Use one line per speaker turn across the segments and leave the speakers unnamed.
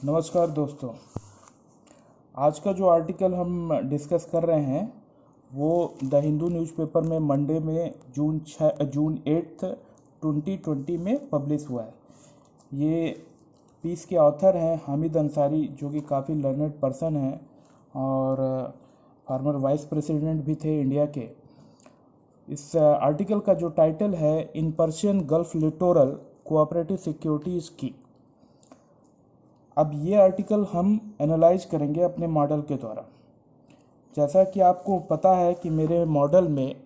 नमस्कार दोस्तों। आज का जो आर्टिकल हम डिस्कस कर रहे हैं वो द हिंदू न्यूज़पेपर में मंडे में जून 8 2020 में पब्लिश हुआ है। ये पीस के ऑथर हैं हामिद अंसारी, जो कि काफ़ी लर्नड पर्सन हैं और फार्मर वाइस प्रेसिडेंट भी थे इंडिया के। इस आर्टिकल का जो टाइटल है, in Persian Gulf littoral cooperative securities की। अब ये आर्टिकल हम एनालाइज करेंगे अपने मॉडल के द्वारा। जैसा कि आपको पता है कि मेरे मॉडल में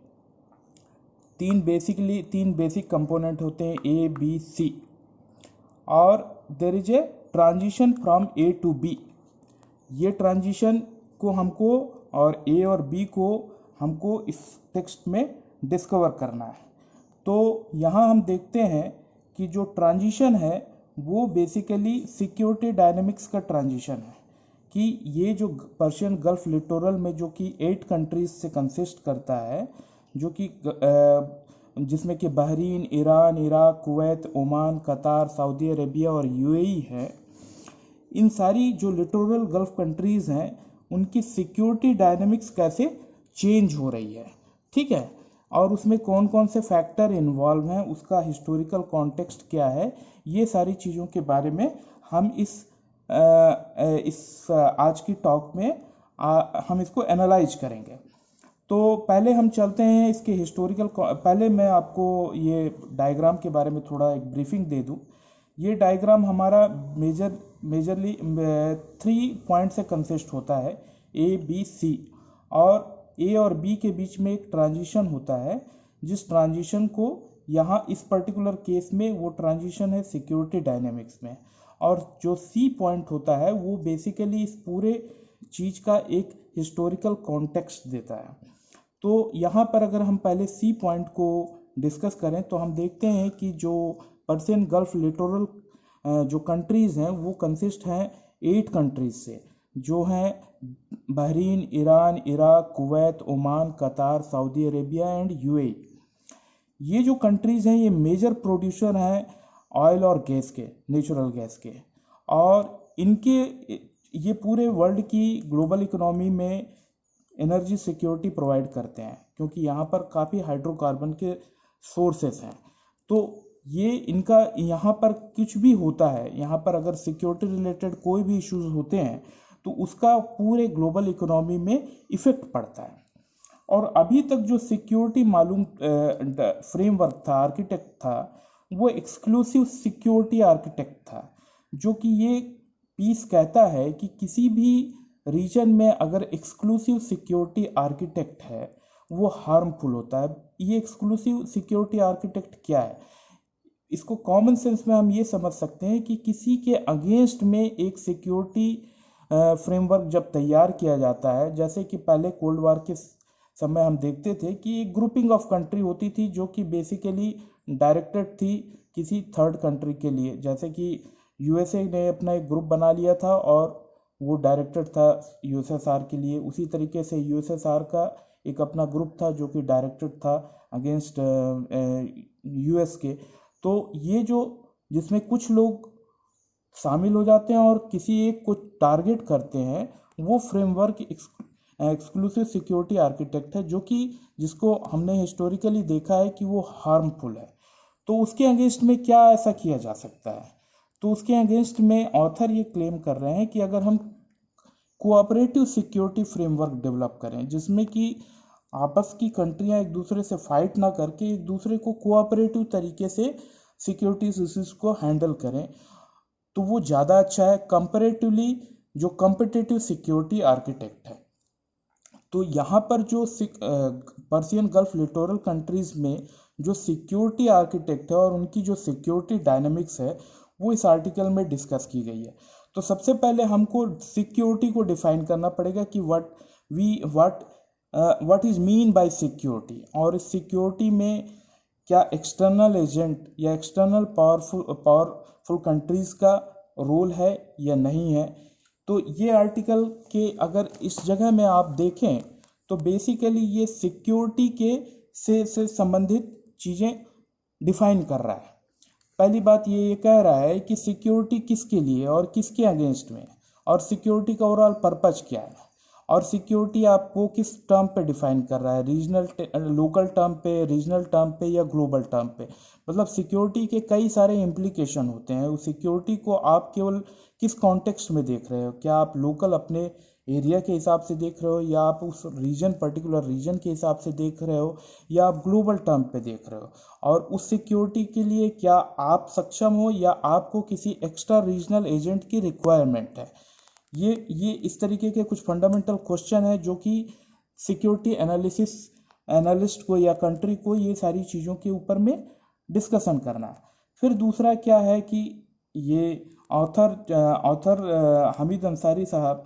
तीन बेसिक कंपोनेंट होते हैं, ए बी सी, और there is a transition from A to B. ये ट्रांजिशन को हमको और ए और बी को हमको इस टेक्स्ट में डिस्कवर करना है। तो यहाँ हम देखते हैं कि जो ट्रांजिशन है वो बेसिकली सिक्योरिटी डायनेमिक्स का ट्रांजिशन है कि ये जो पर्शियन गल्फ लिटोरल में जो कि 8 कंट्रीज से कंसिस्ट करता है, जो कि जिसमें कि Bahrain, Iran, Iraq, Kuwait, Oman, कतार, सऊदी अरेबिया और यूएई है। इन सारी जो लिटोरल गल्फ कंट्रीज़ हैं उनकी सिक्योरिटी डायनेमिक्स कैसे चेंज हो रही है, ठीक है, और उसमें कौन कौन से फैक्टर इन्वॉल्व हैं, उसका हिस्टोरिकल कॉन्टेक्स्ट क्या है, ये सारी चीज़ों के बारे में हम इस आज की टॉक में हम इसको एनालाइज करेंगे। तो पहले हम चलते हैं इसके हिस्टोरिकल। पहले मैं आपको ये डायग्राम के बारे में थोड़ा एक ब्रीफिंग दे दूं। ये डायग्राम हमारा मेजरली 3 पॉइंट से कंसिस्ट होता है, ए बी सी, और ए और बी के बीच में एक ट्रांजिशन होता है, जिस ट्रांजिशन को यहाँ इस पर्टिकुलर केस में वो ट्रांजिशन है सिक्योरिटी डायनेमिक्स में, और जो सी पॉइंट होता है वो बेसिकली इस पूरे चीज़ का एक हिस्टोरिकल कॉन्टेक्स्ट देता है। तो यहाँ पर अगर हम पहले सी पॉइंट को डिस्कस करें तो हम देखते हैं कि जो पर्शियन गल्फ लिटोरल जो कंट्रीज़ हैं वो कंसिस्ट हैं 8 कंट्रीज से, जो हैं Bahrain, Iran, Iraq, Kuwait, Oman, कतार, सऊदी अरेबिया एंड यूएई। ये जो कंट्रीज़ हैं ये मेजर प्रोड्यूसर हैं ऑयल और गैस के, नेचुरल गैस के, और इनके ये पूरे वर्ल्ड की ग्लोबल इकोनॉमी में एनर्जी सिक्योरिटी प्रोवाइड करते हैं, क्योंकि यहाँ पर काफ़ी हाइड्रोकार्बन के सोर्सेस हैं। तो ये इनका यहाँ पर कुछ भी होता है, यहाँ पर अगर सिक्योरिटी रिलेटेड कोई भी इश्यूज होते हैं तो उसका पूरे ग्लोबल इकोनॉमी में इफ़ेक्ट पड़ता है। और अभी तक जो सिक्योरिटी मालूम फ्रेमवर्क था, आर्किटेक्ट था, वो एक्सक्लूसिव सिक्योरिटी आर्किटेक्ट था, जो कि ये पीस कहता है कि किसी भी रीजन में अगर एक्सक्लूसिव सिक्योरिटी आर्किटेक्ट है वो हार्मफुल होता है। ये एक्सक्लूसिव सिक्योरिटी आर्किटेक्ट क्या है, इसको कॉमन सेंस में हम ये समझ सकते हैं कि किसी के अगेंस्ट में एक सिक्योरिटी फ्रेमवर्क जब तैयार किया जाता है, जैसे कि पहले कोल्ड वॉर के समय हम देखते थे कि एक ग्रुपिंग ऑफ कंट्री होती थी जो कि बेसिकली डायरेक्टेड थी किसी थर्ड कंट्री के लिए, जैसे कि यूएसए ने अपना एक ग्रुप बना लिया था और वो डायरेक्टेड था यूएसएसआर के लिए। उसी तरीके से यूएसएसआर का एक अपना ग्रुप था जो कि डायरेक्टेड था अगेंस्ट यूएस के। तो ये जो जिसमें कुछ लोग शामिल हो जाते हैं और किसी एक को टारगेट करते हैं, वो फ्रेमवर्क एक्सक्लूसिव सिक्योरिटी आर्किटेक्ट है, जो कि जिसको हमने हिस्टोरिकली देखा है कि वो हार्मफुल है। तो उसके अगेंस्ट में क्या ऐसा किया जा सकता है, तो उसके अगेंस्ट में ऑथर ये क्लेम कर रहे हैं कि अगर हम कोऑपरेटिव सिक्योरिटी फ्रेमवर्क डेवलप करें, जिसमें कि आपस की कंट्रियां एक दूसरे से फाइट ना करके एक दूसरे को कोऑपरेटिव तरीके से सिक्योरिटी इश्यूज को हैंडल करें, तो वो ज़्यादा अच्छा है कंपैरेटिवली जो कॉम्पिटिटिव सिक्योरिटी आर्किटेक्ट है। तो यहाँ पर जो पर्शियन गल्फ लिटोरल कंट्रीज में जो सिक्योरिटी आर्किटेक्ट है और उनकी जो सिक्योरिटी डायनेमिक्स है वो इस आर्टिकल में डिस्कस की गई है। तो सबसे पहले हमको सिक्योरिटी को डिफाइन करना पड़ेगा कि what is mean by security, और इस सिक्योरिटी में क्या एक्सटर्नल एजेंट या एक्सटर्नल पावरफुल कंट्रीज का रोल है या नहीं है। तो ये आर्टिकल के अगर इस जगह में आप देखें तो बेसिकली ये सिक्योरिटी के से संबंधित चीज़ें डिफाइन कर रहा है। पहली बात ये कह रहा है कि सिक्योरिटी किसके लिए और किसके अगेंस्ट में, और सिक्योरिटी का ओवरऑल पर्पज क्या है, और सिक्योरिटी आपको किस टर्म पे डिफाइन कर रहा है, रीजनल लोकल टर्म पे, रीजनल टर्म पे, या ग्लोबल टर्म पे। मतलब सिक्योरिटी के कई सारे इम्प्लीकेशन होते हैं। उस सिक्योरिटी को आप केवल किस कॉन्टेक्स्ट में देख रहे हो, क्या आप लोकल अपने एरिया के हिसाब से देख रहे हो, या आप उस रीजन, पर्टिकुलर रीजन के हिसाब से देख रहे हो, या आप ग्लोबल टर्म पे देख रहे हो, और उस सिक्योरिटी के लिए क्या आप सक्षम हो या आपको किसी एक्स्ट्रा रीजनल एजेंट की रिक्वायरमेंट है। ये इस तरीके के कुछ फंडामेंटल क्वेश्चन है जो कि सिक्योरिटी एनालिस्ट को या कंट्री को ये सारी चीज़ों के ऊपर में डिस्कशन करना है। फिर दूसरा क्या है कि ये ऑथर हामिद अंसारी साहब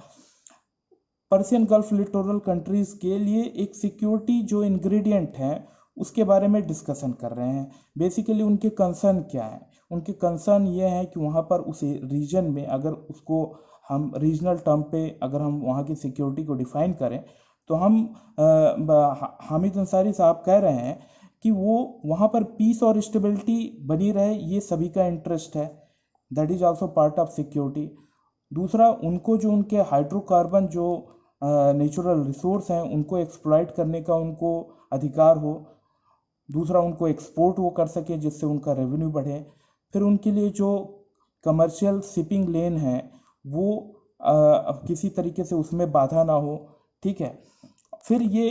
पर्शियन गल्फ लिटोरल कंट्रीज़ के लिए एक सिक्योरिटी जो इंग्रेडिएंट हैं उसके बारे में डिस्कशन कर रहे हैं। बेसिकली उनके कंसर्न क्या है, उनके कंसर्न ये है कि वहाँ पर उस रीजन में अगर उसको हम रीजनल टर्म पे अगर हम वहाँ की सिक्योरिटी को डिफाइन करें तो हम हामिद अंसारी साहब कह रहे हैं कि वो वहाँ पर पीस और स्टेबिलिटी बनी रहे, ये सभी का इंटरेस्ट है, that is also part of security. दूसरा, उनको जो उनके हाइड्रोकार्बन जो नेचुरल रिसोर्स हैं उनको एक्सप्लॉइट करने का उनको अधिकार हो। दूसरा, उनको एक्सपोर्ट वो कर सके जिससे उनका रेवेन्यू बढ़े। फिर उनके लिए जो कमर्शियल शिपिंग लेन है वो किसी तरीके से उसमें बाधा ना हो, ठीक है। फिर ये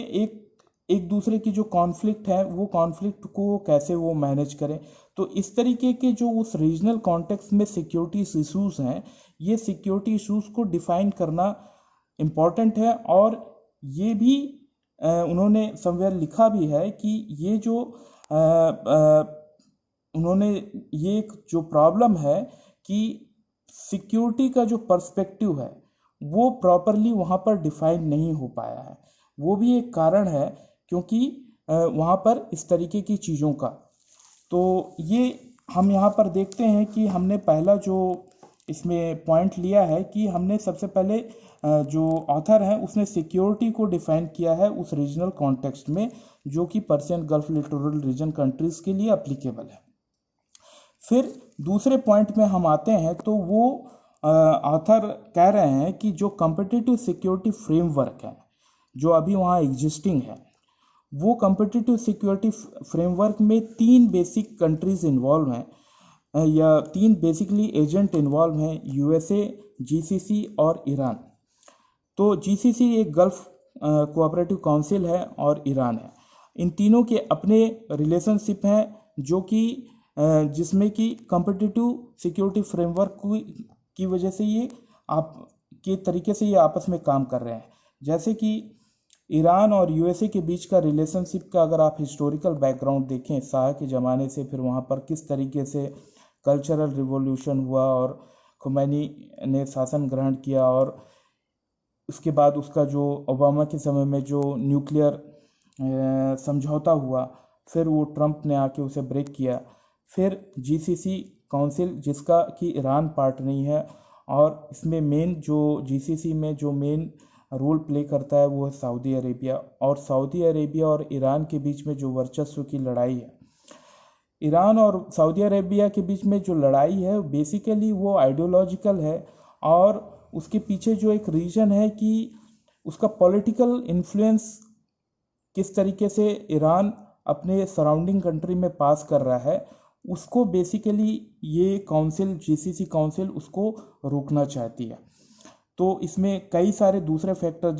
एक दूसरे की जो कॉन्फ्लिक्ट है वो कॉन्फ्लिक्ट को कैसे वो मैनेज करें। तो इस तरीके के जो उस रीजनल कॉन्टेक्स्ट में सिक्योरिटी इशूज़ हैं, ये सिक्योरिटी इशूज़ को डिफाइन करना इम्पॉर्टेंट है। और ये भी उन्होंने समवेयर लिखा भी है कि ये जो उन्होंने ये एक जो प्रॉब्लम है कि सिक्योरिटी का जो पर्सपेक्टिव है वो प्रॉपरली वहाँ पर डिफाइन नहीं हो पाया है। वो भी एक कारण है क्योंकि वहाँ पर इस तरीके की चीज़ों का। तो ये हम यहाँ पर देखते हैं कि हमने पहला जो इसमें पॉइंट लिया है कि हमने सबसे पहले जो ऑथर है उसने सिक्योरिटी को डिफाइन किया है उस रीजनल कॉन्टेक्स्ट में जो कि Persian Gulf littoral region countries के लिए अप्लीकेबल है। फिर दूसरे पॉइंट में हम आते हैं तो वो ऑथर कह रहे हैं कि जो कम्पिटिटिव सिक्योरिटी फ्रेमवर्क है जो अभी वहाँ एग्जिस्टिंग है, वो कम्पिटिटिव सिक्योरिटी फ्रेमवर्क में 3 बेसिक कंट्रीज़ इन्वॉल्व हैं या 3 बेसिकली एजेंट इन्वॉल्व हैं, यूएसए, जीसीसी और ईरान। तो जीसीसी एक गल्फ कोऑपरेटिव काउंसिल है और ईरान है। इन तीनों के अपने रिलेशनशिप हैं जो कि जिसमें कि कम्पिटिटिव सिक्योरिटी फ्रेमवर्क की वजह से ये आप के तरीके से ये आपस में काम कर रहे हैं। जैसे कि ईरान और यूएसए के बीच का रिलेशनशिप का अगर आप हिस्टोरिकल बैकग्राउंड देखें शाह के ज़माने से, फिर वहाँ पर किस तरीके से कल्चरल रिवॉल्यूशन हुआ और खुमैनी ने शासन ग्रहण किया, और उसके बाद उसका जो ओबामा के समय में जो न्यूक्लियर समझौता हुआ, फिर वो ट्रंप ने आके उसे ब्रेक किया। फिर जीसीसी काउंसिल जिसका कि ईरान पार्ट नहीं है, और इसमें मेन जो जीसीसी में जो मेन रोल प्ले करता है वो है सऊदी अरेबिया। और सऊदी अरेबिया और ईरान के बीच में जो वर्चस्व की लड़ाई है, ईरान और सऊदी अरेबिया के बीच में जो लड़ाई है बेसिकली वो आइडियोलॉजिकल है, और उसके पीछे जो एक रीजन है कि उसका पॉलिटिकल इन्फ्लुएंस किस तरीके से ईरान अपने सराउंडिंग कंट्री में पास कर रहा है, उसको बेसिकली ये काउंसिल, जीसीसी काउंसिल उसको रोकना चाहती है। तो इसमें कई सारे दूसरे फैक्टर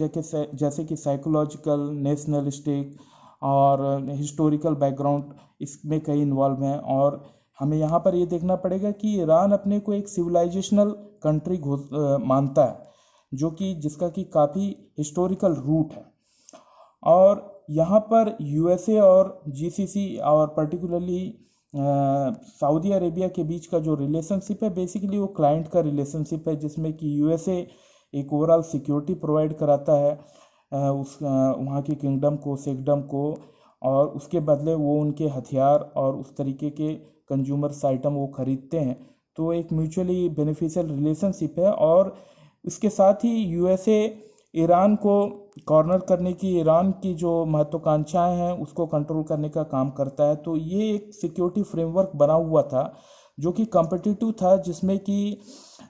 जैसे कि साइकोलॉजिकल, नेशनलिस्टिक और हिस्टोरिकल बैकग्राउंड इसमें कई इन्वॉल्व हैं। और हमें यहाँ पर ये देखना पड़ेगा कि ईरान अपने को एक सिविलाइजेशनल कंट्री मानता है जो कि जिसका कि काफ़ी हिस्टोरिकल रूट है। और यहाँ पर यूएसए और जीसीसी और पर्टिकुलरली सऊदी अरेबिया के बीच का जो रिलेशनशिप है बेसिकली वो क्लाइंट का रिलेशनशिप है, जिसमें कि यूएसए एक ओवरऑल सिक्योरिटी प्रोवाइड कराता है उस वहाँ की किंगडम को, सेक्डम को, और उसके बदले वो उनके हथियार और उस तरीके के कंज्यूमर्स आइटम वो खरीदते हैं। तो एक म्यूचुअली बेनिफिशियल रिलेशनशिप है। और इसके साथ ही यूएसए ईरान को कॉर्नर करने की, ईरान की जो महत्वाकांक्षाएं हैं उसको कंट्रोल करने का काम करता है। तो ये एक सिक्योरिटी फ्रेमवर्क बना हुआ था जो कि कॉम्पिटिटिव था, जिसमें कि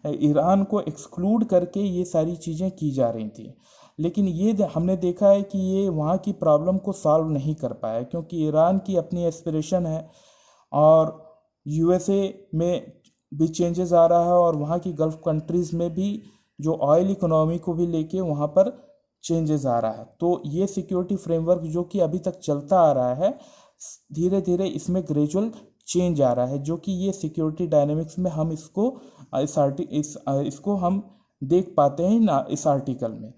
ईरान को एक्सक्लूड करके ये सारी चीज़ें की जा रही थी। लेकिन ये हमने देखा है कि ये वहाँ की प्रॉब्लम को सॉल्व नहीं कर पाया, क्योंकि ईरान की अपनी एस्पिरेशन है और यूएसए में भी चेंजेस आ रहा है, और वहाँ की गल्फ कंट्रीज़ में भी जो ऑयल इकोनॉमी को भी लेके वहाँ पर चेंजेस आ रहा है। तो ये सिक्योरिटी फ्रेमवर्क जो कि अभी तक चलता आ रहा है, धीरे धीरे इसमें ग्रेजुअल चेंज आ रहा है, जो कि ये सिक्योरिटी डायनेमिक्स में हम इसको हम देख पाते हैं ना इस आर्टिकल में।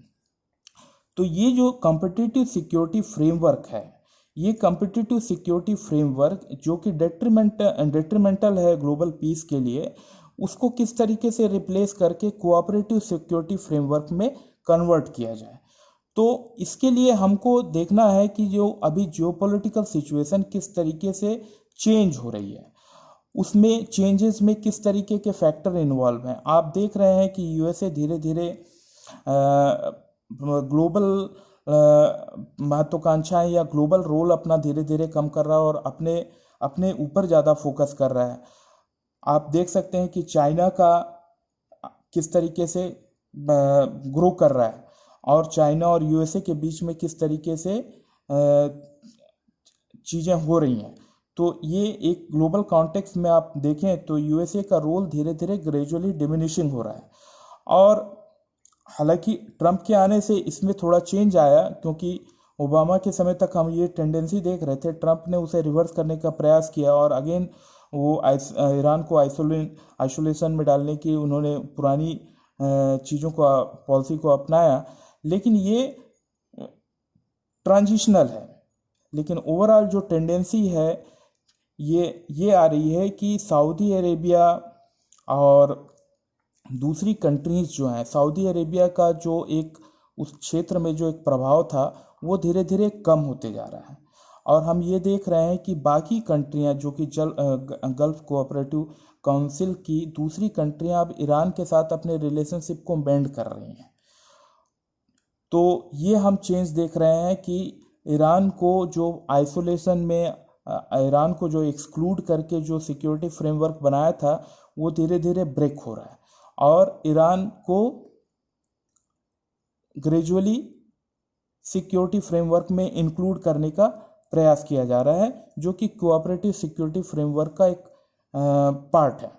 तो ये जो कॉम्पिटिटिव सिक्योरिटी फ्रेमवर्क है, ये कॉम्पिटिटिव सिक्योरिटी फ्रेमवर्क जो कि डेट्रीमेंटल है ग्लोबल पीस के लिए, उसको किस तरीके से रिप्लेस करके कोऑपरेटिव सिक्योरिटी फ्रेमवर्क में कन्वर्ट किया जाए। तो इसके लिए हमको देखना है कि जो अभी जियोपॉलिटिकल सिचुएशन किस तरीके से चेंज हो रही है, उसमें चेंजेस में किस तरीके के फैक्टर इन्वॉल्व हैं। आप देख रहे हैं कि यूएसए धीरे धीरे ग्लोबल महत्वाकांक्षाएं या ग्लोबल रोल अपना धीरे धीरे कम कर रहा है और अपने अपने ऊपर ज़्यादा फोकस कर रहा है। आप देख सकते हैं कि चाइना का किस तरीके से ग्रो कर रहा है, और चाइना और यूएसए के बीच में किस तरीके से चीज़ें हो रही हैं। तो ये एक ग्लोबल कॉन्टेक्स्ट में आप देखें तो यूएसए का रोल धीरे धीरे ग्रेजुअली डिमिनिशिंग हो रहा है। और हालांकि ट्रंप के आने से इसमें थोड़ा चेंज आया, क्योंकि ओबामा के समय तक हम ये टेंडेंसी देख रहे थे, ट्रंप ने उसे रिवर्स करने का प्रयास किया और अगेन वो ईरान को आइसोलेशन में डालने की उन्होंने पुरानी चीज़ों को पॉलिसी को अपनाया। लेकिन ये ट्रांजिशनल है। लेकिन ओवरऑल जो टेंडेंसी है ये आ रही है कि सऊदी अरेबिया और दूसरी कंट्रीज जो हैं, सऊदी अरेबिया का जो एक उस क्षेत्र में जो एक प्रभाव था वो धीरे धीरे कम होते जा रहा है। और हम ये देख रहे हैं कि बाकी कंट्रियां जो कि गल्फ कोऑपरेटिव काउंसिल की दूसरी कंट्रियां अब ईरान के साथ अपने रिलेशनशिप को बेंड कर रही हैं। तो ये हम चेंज देख रहे हैं कि ईरान को जो आइसोलेशन में ईरान को जो एक्सक्लूड करके जो सिक्योरिटी फ्रेमवर्क बनाया था वो धीरे धीरे ब्रेक हो रहा है, और ईरान को ग्रेजुअली सिक्योरिटी फ्रेमवर्क में इंक्लूड करने का प्रयास किया जा रहा है, जो कि कोऑपरेटिव सिक्योरिटी फ्रेमवर्क का एक पार्ट है।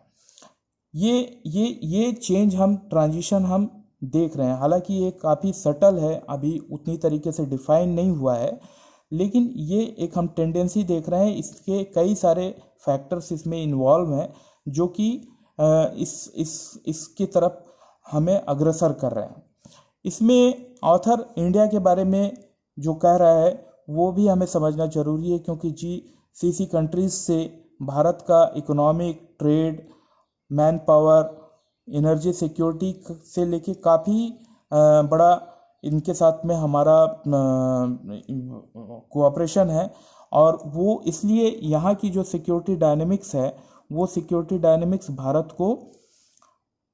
ये चेंज ट्रांजिशन हम देख रहे हैं। हालांकि ये काफ़ी सटल है, अभी उतनी तरीके से डिफाइन नहीं हुआ है, लेकिन ये एक हम टेंडेंसी देख रहे हैं। इसके कई सारे फैक्टर्स इसमें इन्वॉल्व हैं जो कि इसकी तरफ हमें अग्रसर कर रहे हैं। इसमें ऑथर इंडिया के बारे में जो कह रहा है वो भी हमें समझना जरूरी है, क्योंकि GCC कंट्रीज से भारत का economic, trade, man power, energy security से लेके काफ़ी बड़ा इनके साथ में हमारा कोऑपरेशन है। और वो इसलिए यहाँ की जो सिक्योरिटी डायनेमिक्स है वो सिक्योरिटी डायनेमिक्स भारत को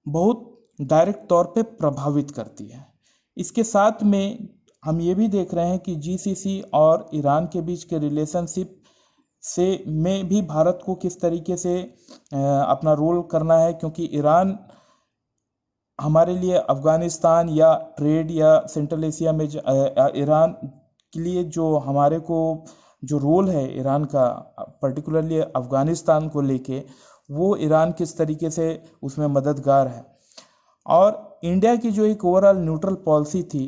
बहुत डायरेक्ट तौर पे प्रभावित करती है। इसके साथ में हम ये भी देख रहे हैं कि GCC और ईरान के बीच के रिलेशनशिप में भी भारत को किस तरीके से अपना रोल करना है, क्योंकि ईरान हमारे लिए अफ़गानिस्तान या ट्रेड या सेंट्रल एशिया में ईरान के लिए जो हमारे को जो रोल है ईरान का, पर्टिकुलरली अफ़गानिस्तान को लेके, वो ईरान किस तरीके से उसमें मददगार है। और इंडिया की जो एक ओवरऑल न्यूट्रल पॉलिसी थी,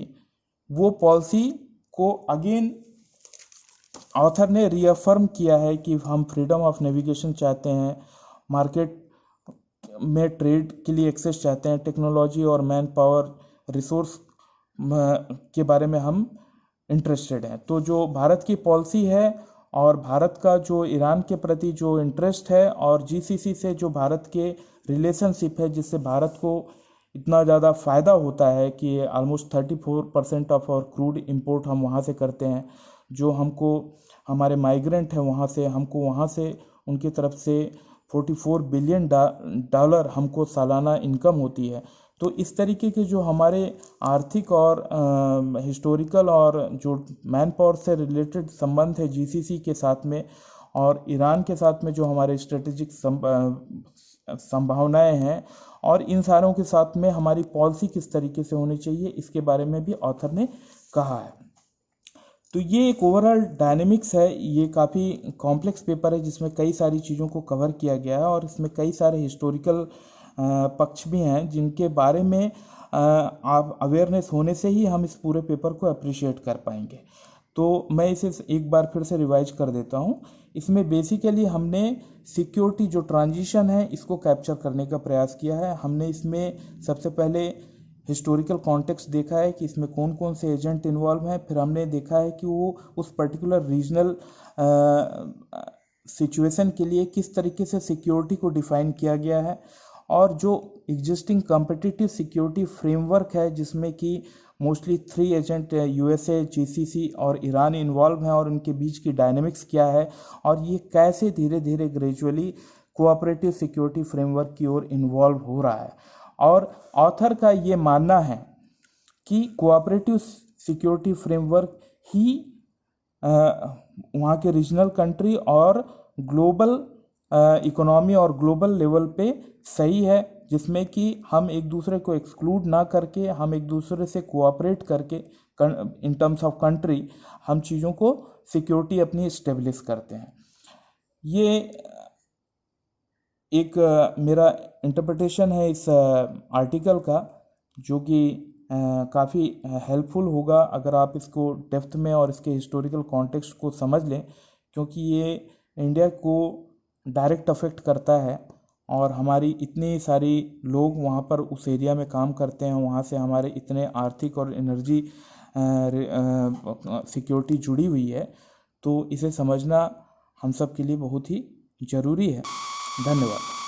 वो पॉलिसी को अगेन ऑथर ने रीअफर्म किया है कि हम फ्रीडम ऑफ नेविगेशन चाहते हैं, मार्केट में ट्रेड के लिए एक्सेस चाहते हैं, टेक्नोलॉजी और मैन पावर रिसोर्स के बारे में हम इंटरेस्टेड हैं। तो जो भारत की पॉलिसी है और भारत का जो ईरान के प्रति जो इंटरेस्ट है और GCC से जो भारत के रिलेशनशिप है, जिससे भारत को इतना ज़्यादा फ़ायदा होता है कि ऑलमोस्ट 34% ऑफ और क्रूड इंपोर्ट हम वहाँ से करते हैं, जो हमको हमारे माइग्रेंट हैं वहाँ से, हमको वहाँ से उनकी तरफ से $44 बिलियन हमको सालाना इनकम होती है। तो इस तरीके के जो हमारे आर्थिक और हिस्टोरिकल और जो मैन पावर से रिलेटेड संबंध है GCC के साथ में और ईरान के साथ में जो हमारे स्ट्रेटेजिक संभावनाएं हैं, और इन सारों के साथ में हमारी पॉलिसी किस तरीके से होनी चाहिए, इसके बारे में भी ऑथर ने कहा है। तो ये एक ओवरऑल डायनेमिक्स है, ये काफ़ी कॉम्प्लेक्स पेपर है जिसमें कई सारी चीज़ों को कवर किया गया है, और इसमें कई सारे हिस्टोरिकल पक्ष भी हैं जिनके बारे में आप अवेयरनेस होने से ही हम इस पूरे पेपर को अप्रिशिएट कर पाएंगे। तो मैं इसे एक बार फिर से रिवाइज कर देता हूँ। इसमें बेसिकली हमने सिक्योरिटी जो ट्रांजिशन है इसको कैप्चर करने का प्रयास किया है। हमने इसमें सबसे पहले हिस्टोरिकल कॉन्टेक्स्ट देखा है कि इसमें कौन कौन से एजेंट इन्वॉल्व हैं, फिर हमने देखा है कि वो उस पर्टिकुलर रीजनल सिचुएशन के लिए किस तरीके से सिक्योरिटी को डिफाइन किया गया है, और जो एग्जिस्टिंग कॉम्पिटिटिव सिक्योरिटी फ्रेमवर्क है जिसमें कि मोस्टली 3 एजेंट यूएसए, जीसीसी और ईरान इन्वॉल्व हैं, और उनके बीच की डायनेमिक्स क्या है, और ये कैसे धीरे धीरे ग्रेजुअली कोऑपरेटिव सिक्योरिटी फ्रेमवर्क की ओर इन्वॉल्व हो रहा है। और ऑथर का ये मानना है कि कोऑपरेटिव सिक्योरिटी फ्रेमवर्क ही वहाँ के रीजनल कंट्री और ग्लोबल इकोनॉमी और ग्लोबल लेवल पे सही है, जिसमें कि हम एक दूसरे को एक्सक्लूड ना करके, हम एक दूसरे से कोऑपरेट करके इन टर्म्स ऑफ कंट्री हम चीज़ों को सिक्योरिटी अपनी इस्टेब्लिश करते हैं। ये एक मेरा इंटरप्रिटेशन है इस आर्टिकल का, जो कि काफ़ी हेल्पफुल होगा अगर आप इसको डेप्थ में और इसके हिस्टोरिकल कॉन्टेक्स्ट को समझ लें, क्योंकि ये इंडिया को डायरेक्ट अफेक्ट करता है, और हमारी इतनी सारी लोग वहाँ पर उस एरिया में काम करते हैं, वहाँ से हमारे इतने आर्थिक और एनर्जी सिक्योरिटी जुड़ी हुई है। तो इसे समझना हम सब के लिए बहुत ही ज़रूरी है। धन्यवाद।